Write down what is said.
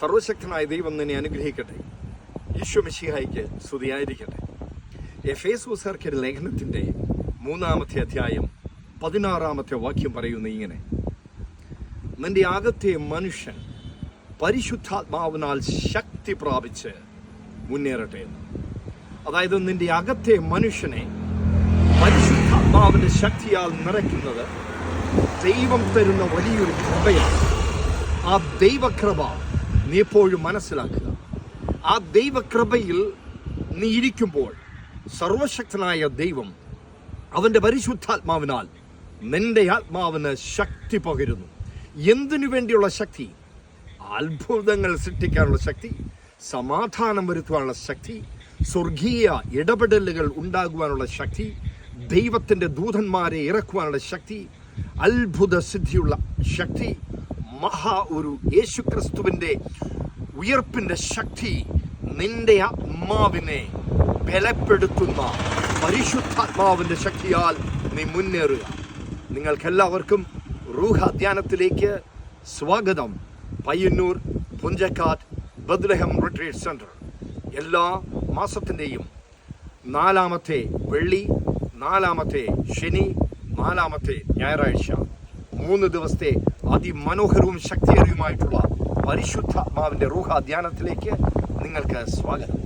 സർവശക്തനായ ദൈവം നിന്നെ അനുഗ്രഹിക്കട്ടെ. ഈശോ മിശിഹായ്ക്ക് സ്തുതിയായിരിക്കട്ടെ. എഫേസോസ്യർക്കെഴുതിയ ലേഖനത്തിൻ്റെ 3-ാമത്തെ അധ്യായം 16-ാമത്തെ വാക്യം പറയുന്നു ഇങ്ങനെ: നിന്റെ അകത്തെ മനുഷ്യൻ പരിശുദ്ധാത്മാവിനാൽ ശക്തി പ്രാപിച്ച് മുന്നേറട്ടെ എന്ന്. അതായത് നിന്റെ അകത്തെ മനുഷ്യനെ പരിശുദ്ധാത്മാവിന്റെ ശക്തിയാൽ നിറയ്ക്കുന്നത് ദൈവം തരുന്ന വലിയൊരു കൃപയാണ്. ആ ദൈവകൃപ നീ എപ്പോഴും മനസ്സിലാക്കുക. ആ ദൈവകൃപയിൽ നീ ഇരിക്കുമ്പോൾ സർവശക്തനായ ദൈവം അവൻ്റെ പരിശുദ്ധാത്മാവിനാൽ നിന്റെ ആത്മാവിന് ശക്തി പകരുന്നു. എന്തിനു വേണ്ടിയുള്ള ശക്തി? അത്ഭുതങ്ങൾ സൃഷ്ടിക്കാനുള്ള ശക്തി, സമാധാനം വരുത്തുവാനുള്ള ശക്തി, സ്വർഗീയ ഇടപെടലുകൾ ഉണ്ടാകുവാനുള്ള ശക്തി, ദൈവത്തിൻ്റെ ദൂതന്മാരെ ഇറക്കുവാനുള്ള ശക്തി, അത്ഭുത സിദ്ധിയുള്ള ശക്തി, ഒരു യേശുക്രിസ്തുവിൻ്റെ ഉയർപ്പിൻ്റെ ശക്തി, നിന്റെ ആത്മാവിനെ ബലപ്പെടുത്തുന്ന പരിശുദ്ധാത്മാവിൻ്റെ ശക്തിയാൽ നീ മുന്നേറുക. നിങ്ങൾക്കെല്ലാവർക്കും റൂഹ ധ്യാനത്തിലേക്ക് സ്വാഗതം. Payyanur, Punchakkad, Bethlehem retreat centre എല്ലാ മാസത്തിൻ്റെയും 4-ാമത്തെ വെള്ളി, 4-ാമത്തെ ശനി, 4-ാമത്തെ ഞായറാഴ്ച 3 ദിവസത്തെ അതിമനോഹരവും ശക്തിയേറിയുമായിട്ടുള്ള പരിശുദ്ധാത്മാവിൻ്റെ റൂഹ ധ്യാനത്തിലേക്ക് നിങ്ങൾക്ക് സ്വാഗതം.